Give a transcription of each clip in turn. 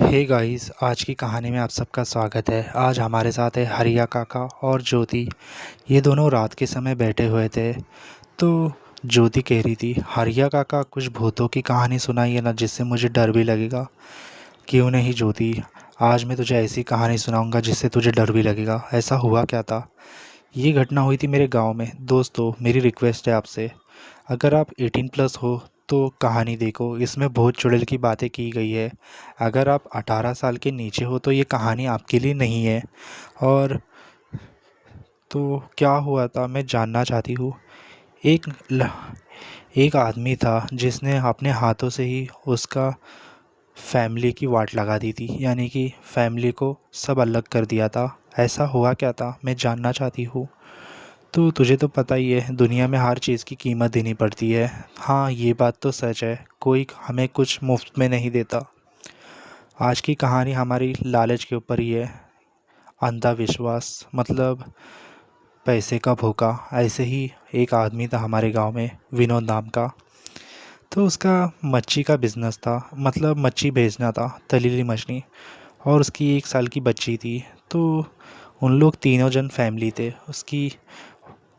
Hey guys, आज की कहानी में आप सबका स्वागत है। आज हमारे साथ है हरिया काका और ज्योति। ये दोनों रात के समय बैठे हुए थे। तो ज्योति कह रही थी, हरिया काका कुछ भूतों की कहानी सुनाइए ना, जिससे मुझे डर भी लगेगा। क्यों नहीं ज्योति, आज मैं तुझे ऐसी कहानी सुनाऊंगा जिससे तुझे डर भी लगेगा। ऐसा हुआ क्या था? ये घटना हुई थी मेरे गांव में। दोस्तों, मेरी रिक्वेस्ट है आपसे, अगर आप 18+ हो तो कहानी देखो, इसमें बहुत चुड़ैल की बातें की गई है। अगर आप 18 साल के नीचे हो तो ये कहानी आपके लिए नहीं है। और तो क्या हुआ था मैं जानना चाहती हूँ। एक ल- एक आदमी था जिसने अपने हाथों से ही उसका फैमिली की वाट लगा दी थी, यानी कि फैमिली को सब अलग कर दिया था। ऐसा हुआ क्या था मैं जानना चाहती हूँ। तो तुझे तो पता ही है, दुनिया में हर चीज़ की कीमत देनी पड़ती है। हाँ, ये बात तो सच है, कोई हमें कुछ मुफ्त में नहीं देता। आज की कहानी हमारी लालच के ऊपर ही है। अंधा विश्वास मतलब पैसे का भूखा। ऐसे ही एक आदमी था हमारे गांव में, विनोद नाम का। तो उसका मच्छी का बिज़नेस था, मतलब मच्छी बेचना था, तलीली मछली। और उसकी 1 साल की बच्ची थी। तो उन लोग तीनों जन फैमिली थे, उसकी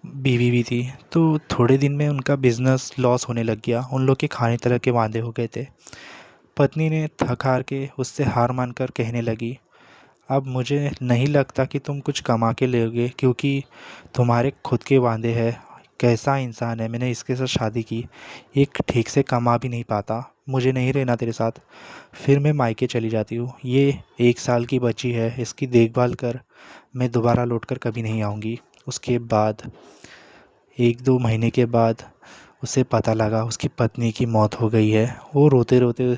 बीवी भी थी। तो थोड़े दिन में उनका बिज़नेस लॉस होने लग गया, उन लोग के खाने तक के वांदे हो गए थे। पत्नी ने थक हार के उससे हार मानकर कहने लगी, अब मुझे नहीं लगता कि तुम कुछ कमा के लोगे, क्योंकि तुम्हारे खुद के वांदे हैं। कैसा इंसान है, मैंने इसके साथ शादी की, एक ठीक से कमा भी नहीं पाता। मुझे नहीं रहना तेरे साथ, फिर मैं मायके चली जाती हूँ। ये 1 साल की बच्ची है, इसकी देखभाल कर, मैं दोबारा लौट कर कभी नहीं आऊँगी। उसके बाद 1-2 महीने के बाद उसे पता लगा उसकी पत्नी की मौत हो गई है। वो रोते रोते,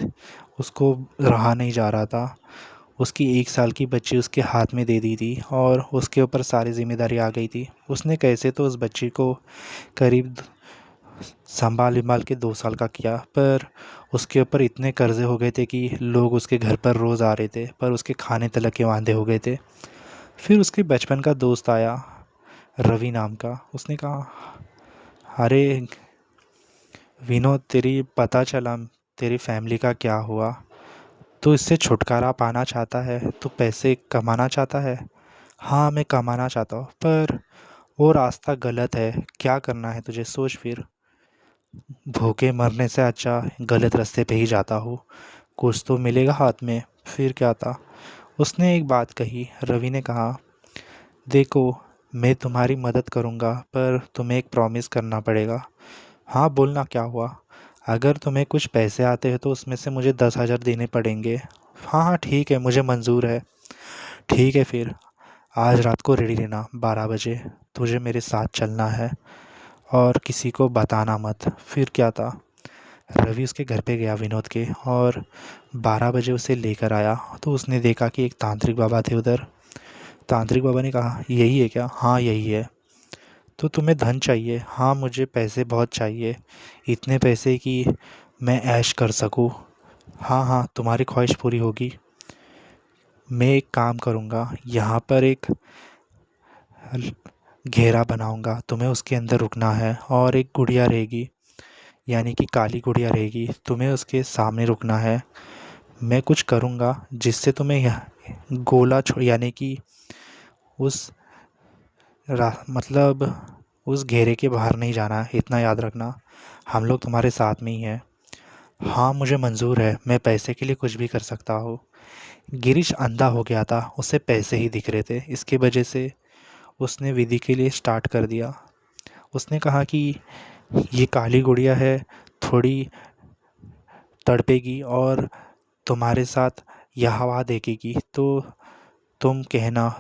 उसको रहा नहीं जा रहा था। उसकी 1 साल की बच्ची उसके हाथ में दे दी थी और उसके ऊपर सारी जिम्मेदारी आ गई थी। उसने कैसे तो उस बच्ची को करीब संभाल विंभाल के 2 साल का किया, पर उसके ऊपर इतने कर्जे हो गए थे कि लोग उसके घर पर रोज़ आ रहे थे, पर उसके खाने तलक के वांदे हो गए थे। फिर उसके बचपन का दोस्त आया, रवि नाम का। उसने कहा, अरे विनोद, तेरी पता चला तेरी फैमिली का क्या हुआ। तू इससे छुटकारा पाना चाहता है, तू पैसे कमाना चाहता है। हाँ, मैं कमाना चाहता हूँ, पर वो रास्ता गलत है। क्या करना है तुझे, सोच फिर। भूखे मरने से अच्छा गलत रास्ते पे ही जाता हूँ, कुछ तो मिलेगा हाथ में। फिर क्या था, उसने एक बात कही। रवि ने कहा, देखो, मैं तुम्हारी मदद करूँगा, पर तुम्हें एक प्रॉमिस करना पड़ेगा। हाँ, बोलना क्या हुआ। अगर तुम्हें कुछ पैसे आते हैं तो उसमें से मुझे 10,000 देने पड़ेंगे। हाँ हाँ, ठीक है, मुझे मंजूर है। ठीक है फिर, आज रात को रेडी रहना 12 बजे। तुझे मेरे साथ चलना है और किसी को बताना मत। फिर क्या था, रवि उसके घर पे गया विनोद के, और 12 बजे उसे लेकर आया। तो उसने देखा कि एक तांत्रिक बाबा थे उधर। तांत्रिक बाबा ने कहा, यही है क्या? हाँ, यही है। तो तुम्हें धन चाहिए? हाँ, मुझे पैसे बहुत चाहिए, इतने पैसे कि मैं ऐश कर सकूँ। हाँ हाँ, तुम्हारी ख्वाहिश पूरी होगी। मैं एक काम करूँगा, यहाँ पर एक घेरा बनाऊँगा, तुम्हें उसके अंदर रुकना है, और एक गुड़िया रहेगी, यानी कि काली गुड़िया रहेगी, तुम्हें उसके सामने रुकना है। मैं कुछ करूँगा जिससे तुम्हें गोला यानी कि उस मतलब उस घेरे के बाहर नहीं जाना है, इतना याद रखना। हम लोग तुम्हारे साथ में ही हैं। हाँ, मुझे मंजूर है, मैं पैसे के लिए कुछ भी कर सकता हूँ। गिरीश अंधा हो गया था, उसे पैसे ही दिख रहे थे, इसकी वजह से उसने विधि के लिए स्टार्ट कर दिया। उसने कहा कि ये काली गुड़िया है, थोड़ी तड़पेगी और तुम्हारे साथ यह हवा देखेगी, तो तुम कहना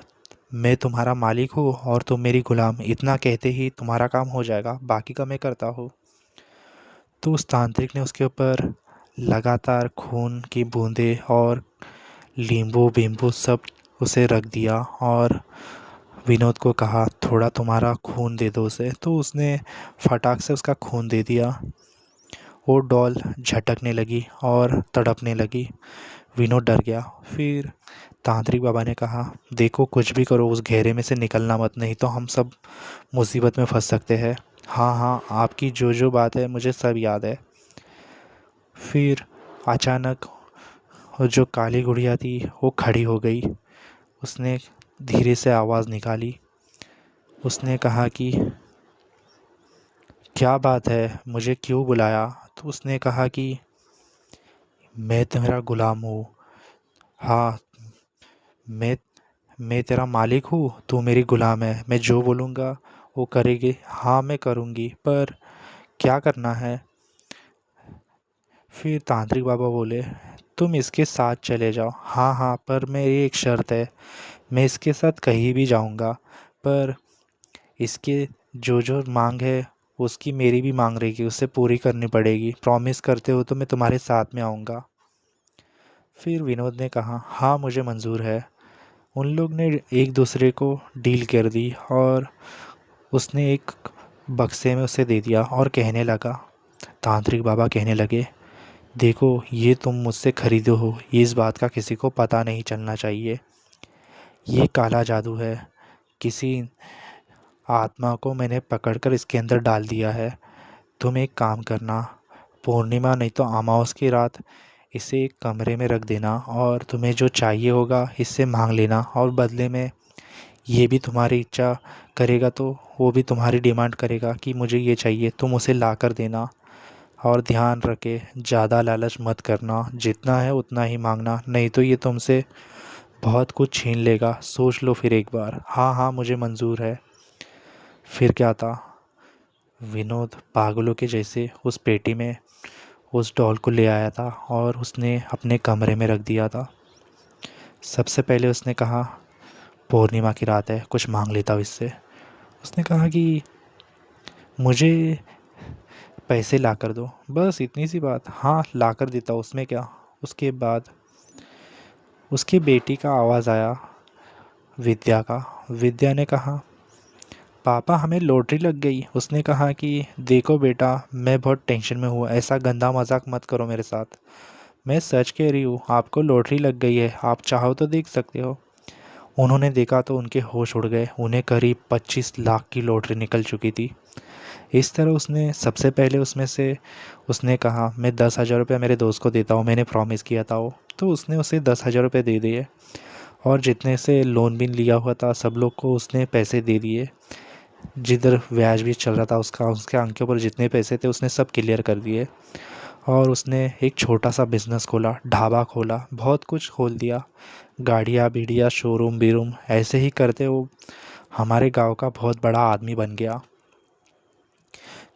मैं तुम्हारा मालिक हूँ और तुम मेरी गुलाम। इतना कहते ही तुम्हारा काम हो जाएगा, बाकी का मैं करता हूँ। तो उस तांत्रिक ने उसके ऊपर लगातार खून की बूंदें और नींबू वींबू सब उसे रख दिया, और विनोद को कहा, थोड़ा तुम्हारा खून दे दो उसे। तो उसने फटाक से उसका खून दे दिया। वो डॉल झटकने लगी और तड़पने लगी। विनोद डर गया। फिर तांत्रिक बाबा ने कहा, देखो, कुछ भी करो, उस घेरे में से निकलना मत, नहीं तो हम सब मुसीबत में फंस सकते हैं। हाँ हाँ, आपकी जो जो बात है मुझे सब याद है। फिर अचानक और जो काली गुड़िया थी वो खड़ी हो गई। उसने धीरे से आवाज़ निकाली। उसने कहा कि क्या बात है, मुझे क्यों बुलाया? तो उसने कहा कि मैं तुम्हारा गुलाम हूँ। हाँ, मैं मैं तेरा मालिक हूँ, तू मेरी गुलाम है। मैं जो बोलूँगा वो करेगी। हाँ, मैं करूँगी, पर क्या करना है? फिर तांत्रिक बाबा बोले, तुम इसके साथ चले जाओ। हाँ हाँ, पर मेरी एक शर्त है। मैं इसके साथ कहीं भी जाऊँगा, पर इसके जो जो मांग है उसकी मेरी भी मांग रहेगी, उससे पूरी करनी पड़ेगी। प्रॉमिस करते हो तो मैं तुम्हारे साथ में आऊँगा। फिर विनोद ने कहा, हाँ मुझे मंज़ूर है। उन लोग ने एक दूसरे को डील कर दी और उसने एक बक्से में उसे दे दिया और कहने लगा, तांत्रिक बाबा कहने लगे, देखो ये तुम मुझसे खरीदे हो, ये इस बात का किसी को पता नहीं चलना चाहिए। ये काला जादू है। किसी आत्मा को मैंने पकड़कर इसके अंदर डाल दिया है। तुम एक काम करना, पूर्णिमा नहीं तो अमावस की रात इसे एक कमरे में रख देना और तुम्हें जो चाहिए होगा इससे मांग लेना, और बदले में ये भी तुम्हारी इच्छा करेगा तो वो भी तुम्हारी डिमांड करेगा कि मुझे ये चाहिए, तुम उसे ला कर देना। और ध्यान रखे, ज़्यादा लालच मत करना, जितना है उतना ही मांगना, नहीं तो ये तुमसे बहुत कुछ छीन लेगा। सोच लो फिर एक बार। हाँ हाँ, मुझे मंज़ूर है। फिर क्या था, विनोद पागलों के जैसे उस पेटी में उस डॉल को ले आया था और उसने अपने कमरे में रख दिया था। सबसे पहले उसने कहा, पूर्णिमा की रात है, कुछ मांग लेता हूँ इससे। उसने कहा कि मुझे पैसे ला कर दो, बस इतनी सी बात। हाँ, ला कर देता हूँ, उसमें क्या। उसके बाद उसकी बेटी का आवाज़ आया, विद्या का। विद्या ने कहा, पापा हमें लॉटरी लग गई। उसने कहा कि देखो बेटा, मैं बहुत टेंशन में हूँ, ऐसा गंदा मजाक मत करो मेरे साथ। मैं सच कह रही हूँ, आपको लॉटरी लग गई है, आप चाहो तो देख सकते हो। उन्होंने देखा तो उनके होश उड़ गए। उन्हें करीब 25 लाख की लॉटरी निकल चुकी थी। इस तरह उसने सबसे पहले उसमें से उसने कहा, मैं 10,000 रुपये मेरे दोस्त को देता हूँ, मैंने प्रॉमिस किया था वो। तो उसने उसे 10,000 रुपये दे दिए और जितने से लोन भी लिया हुआ था सब लोग को उसने पैसे दे दिए। जिधर ब्याज भी चल रहा था उसका, उसके अंक के ऊपर जितने पैसे थे उसने सब क्लियर कर दिए। और उसने एक छोटा सा बिज़नेस खोला, ढाबा खोला, बहुत कुछ खोल दिया। गाड़ियाँ बीड़ियाँ, शोरूम बीरूम, ऐसे ही करते वो हमारे गांव का बहुत बड़ा आदमी बन गया।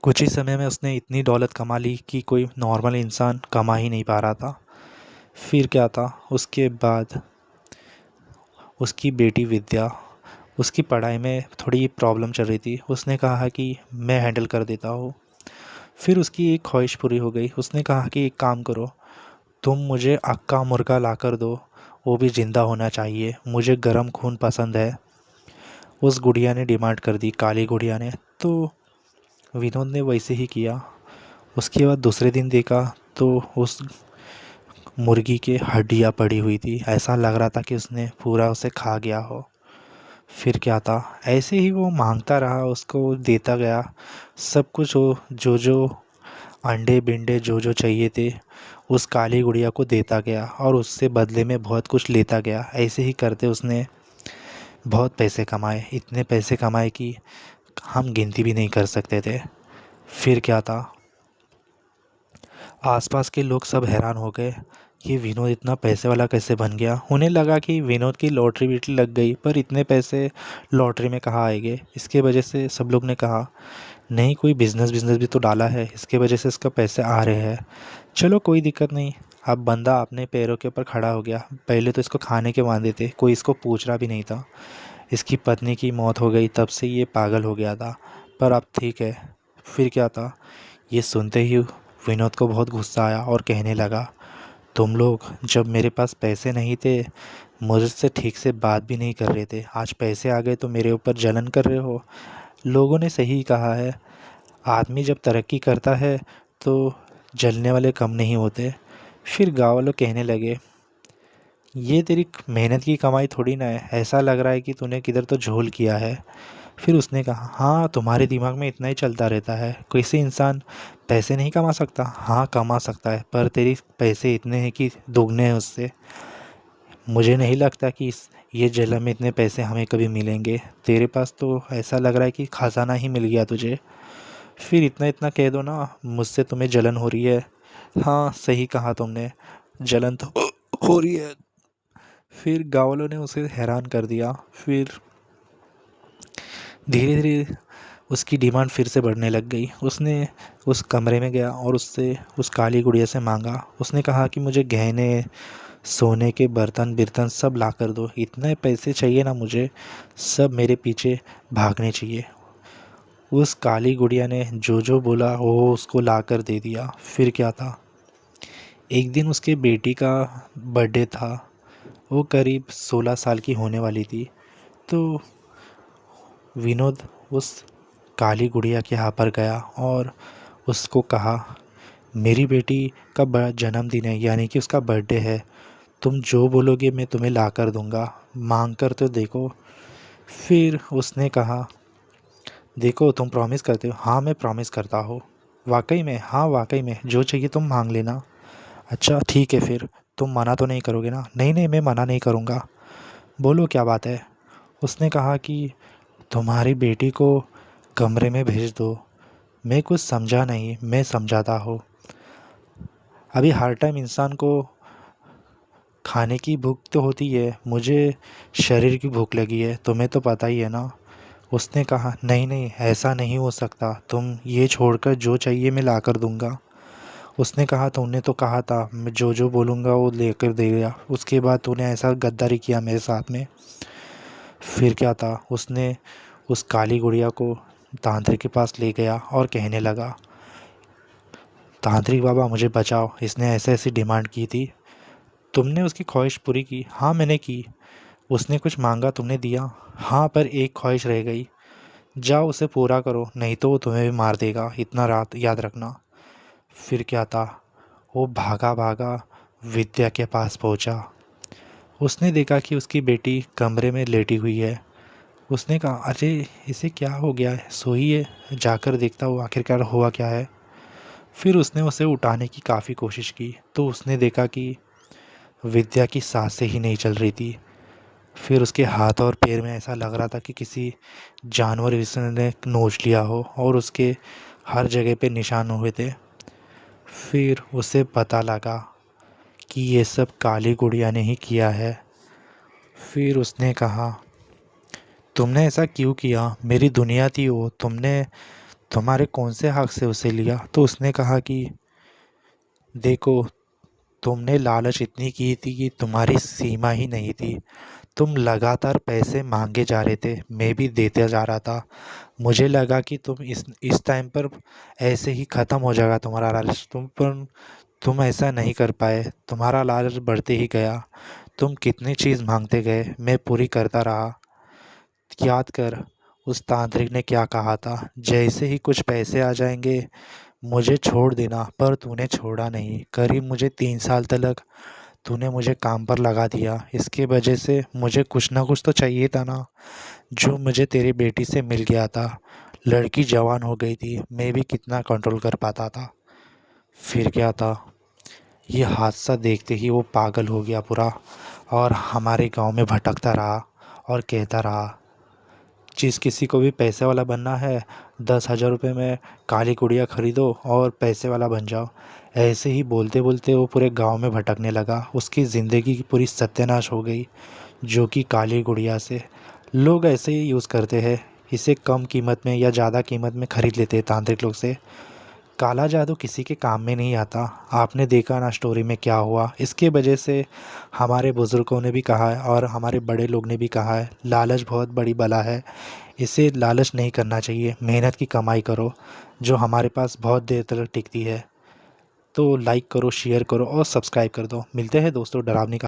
कुछ ही समय में उसने इतनी दौलत कमा ली कि कोई नॉर्मल इंसान कमा ही नहीं पा रहा था। फिर क्या था, उसके बाद उसकी बेटी विद्या, उसकी पढ़ाई में थोड़ी प्रॉब्लम चल रही थी। उसने कहा कि मैं हैंडल कर देता हूँ। फिर उसकी एक ख्वाहिश पूरी हो गई। उसने कहा कि एक काम करो, तुम मुझे अक्का मुर्गा ला कर दो, वो भी ज़िंदा होना चाहिए, मुझे गर्म खून पसंद है। उस गुड़िया ने डिमांड कर दी, काली गुड़िया ने। तो विनोद ने वैसे ही किया। उसके बाद दूसरे दिन देखा तो उस मुर्गी की हड्डियाँ पड़ी हुई थी, ऐसा लग रहा था कि उसने पूरा उसे खा गया हो। फिर क्या था, ऐसे ही वो मांगता रहा, उसको देता गया सब कुछ। वो जो जो अंडे बिंडे जो जो चाहिए थे उस काली गुड़िया को देता गया और उससे बदले में बहुत कुछ लेता गया। ऐसे ही करते उसने बहुत पैसे कमाए, इतने पैसे कमाए कि हम गिनती भी नहीं कर सकते थे। फिर क्या था, आसपास के लोग सब हैरान हो गए कि विनोद इतना पैसे वाला कैसे बन गया। उन्हें लगा कि विनोद की लॉटरी बीटरी लग गई, पर इतने पैसे लॉटरी में कहाँ आएंगे। इसके वजह से सब लोग ने कहा, नहीं कोई बिज़नेस बिज़नेस भी तो डाला है, इसके वजह से इसका पैसे आ रहे हैं। चलो कोई दिक्कत नहीं। अब बंदा अपने पैरों के ऊपर खड़ा हो गया। पहले तो इसको खाने के वांदे थे, कोई इसको पूछ रहा भी नहीं था। इसकी पत्नी की मौत हो गई, तब से ये पागल हो गया था, पर अब ठीक है। फिर क्या था, ये सुनते ही विनोद को बहुत गुस्सा आया और कहने लगा, तुम लोग जब मेरे पास पैसे नहीं थे मुझसे ठीक से बात भी नहीं कर रहे थे, आज पैसे आ गए तो मेरे ऊपर जलन कर रहे हो। लोगों ने सही कहा है, आदमी जब तरक्की करता है तो जलने वाले कम नहीं होते। फिर गाँव वालों कहने लगे, ये तेरी मेहनत की कमाई थोड़ी ना है, ऐसा लग रहा है कि तूने किधर तो झोल किया है। फिर उसने कहा, हाँ तुम्हारे दिमाग में इतना ही चलता रहता है, किसी इंसान पैसे नहीं कमा सकता? हाँ कमा सकता है, पर तेरी पैसे इतने हैं कि दोगुने हैं उससे। मुझे नहीं लगता कि ये जन्म में इतने पैसे हमें कभी मिलेंगे। तेरे पास तो ऐसा लग रहा है कि खजाना ही मिल गया तुझे। फिर इतना इतना कह दो ना, मुझसे तुम्हें जलन हो रही है। हाँ सही कहा तुमने, जलन तो हो रही है। फिर गाँव वालों ने उसे हैरान कर दिया। फिर धीरे धीरे उसकी डिमांड फिर से बढ़ने लग गई। उसने उस कमरे में गया और उससे उस काली गुड़िया से मांगा। उसने कहा कि मुझे गहने, सोने के बर्तन बिर्तन सब ला कर दो, इतने पैसे चाहिए ना मुझे, सब मेरे पीछे भागने चाहिए। उस काली गुड़िया ने जो जो बोला वो उसको ला कर दे दिया। फिर क्या था, एक दिन उसके बेटी का बर्थडे था। वो करीब 16 साल की होने वाली थी। तो विनोद उस काली गुड़िया के यहाँ पर गया और उसको कहा, मेरी बेटी का जन्मदिन है, यानी कि उसका बर्थडे है, तुम जो बोलोगे मैं तुम्हें ला कर दूँगा, मांग कर तो देखो। फिर उसने कहा, देखो तुम प्रॉमिस करते हो? हाँ मैं प्रॉमिस करता हूँ। वाकई में? हाँ वाकई में, जो चाहिए तुम मांग लेना। अच्छा ठीक है, फिर तुम मना तो नहीं करोगे ना? नहीं नहीं, मैं मना नहीं करूँगा, बोलो क्या बात है। उसने कहा कि तुम्हारी बेटी को कमरे में भेज दो। मैं कुछ समझा नहीं, मैं समझाता हूँ। अभी हर टाइम इंसान को खाने की भूख तो होती है, मुझे शरीर की भूख लगी है, तुम्हें तो पता ही है ना। उसने कहा, नहीं नहीं ऐसा नहीं हो सकता, तुम ये छोड़कर जो चाहिए मैं ला कर दूँगा। उसने कहा, तुमने तो कहा था मैं जो जो बोलूँगा वो लेकर देगा, उसके बाद तूने ऐसा गद्दारी किया मेरे साथ में। फिर क्या था, उसने उस काली गुड़िया को तांत्रिक के पास ले गया और कहने लगा, तांत्रिक बाबा मुझे बचाओ, इसने ऐसे ऐसी डिमांड की थी। तुमने उसकी ख्वाहिश पूरी की? हाँ मैंने की। उसने कुछ मांगा, तुमने दिया? हाँ पर एक ख्वाहिश रह गई। जाओ उसे पूरा करो, नहीं तो वो तुम्हें भी मार देगा, इतना रात याद रखना। फिर क्या था, वो भागा भागा विद्या के पास पहुंचा। उसने देखा कि उसकी बेटी कमरे में लेटी हुई है। उसने कहा, अरे इसे क्या हो गया है, सोई है, जाकर देखता हूँ आखिरकार हुआ क्या है। फिर उसने उसे उठाने की काफ़ी कोशिश की तो उसने देखा कि विद्या की सांसें ही नहीं चल रही थी। फिर उसके हाथ और पैर में ऐसा लग रहा था कि किसी जानवर ने नोच लिया हो और उसके हर जगह पे निशान हुए थे। फिर उसे पता लगा कि ये सब काली गुड़िया ने ही किया है। फिर उसने कहा, तुमने ऐसा क्यों किया, मेरी दुनिया थी वो, तुम्हारे कौन से हक से उसे लिया? तो उसने कहा कि देखो, तुमने लालच इतनी की थी कि तुम्हारी सीमा ही नहीं थी। तुम लगातार पैसे मांगे जा रहे थे, मैं भी देते जा रहा था। मुझे लगा कि तुम इस टाइम पर ऐसे ही ख़त्म हो जाएगा तुम्हारा लालच, तुम ऐसा नहीं कर पाए, तुम्हारा लालच बढ़ते ही गया। तुम कितनी चीज़ मांगते गए, मैं पूरी करता रहा। याद कर उस तांत्रिक ने क्या कहा था, जैसे ही कुछ पैसे आ जाएंगे मुझे छोड़ देना, पर तूने छोड़ा नहीं। करीब मुझे 3 साल तक तूने मुझे काम पर लगा दिया, इसके वजह से मुझे कुछ ना कुछ तो चाहिए था ना, जो मुझे तेरी बेटी से मिल गया था। लड़की जवान हो गई थी, मैं भी कितना कंट्रोल कर पाता था। फिर क्या था, ये हादसा देखते ही वो पागल हो गया पूरा और हमारे गांव में भटकता रहा और कहता रहा, जिस किसी को भी पैसे वाला बनना है 10,000 रुपये में काली गुड़िया खरीदो और पैसे वाला बन जाओ। ऐसे ही बोलते बोलते वो पूरे गांव में भटकने लगा। उसकी ज़िंदगी की पूरी सत्यानाश हो गई, जो कि काली गुड़िया से। लोग ऐसे ही यूज़ करते हैं, इसे कम कीमत में या ज़्यादा कीमत में ख़रीद लेते हैं तांत्रिक लोग से। काला जादू किसी के काम में नहीं आता। आपने देखा ना स्टोरी में क्या हुआ। इसके वजह से हमारे बुज़ुर्गों ने भी कहा है और हमारे बड़े लोग ने भी कहा है, लालच बहुत बड़ी बला है, इसे लालच नहीं करना चाहिए, मेहनत की कमाई करो जो हमारे पास बहुत देर तक टिकती है। तो लाइक करो, शेयर करो और सब्सक्राइब कर दो। मिलते हैं दोस्तों डरावनी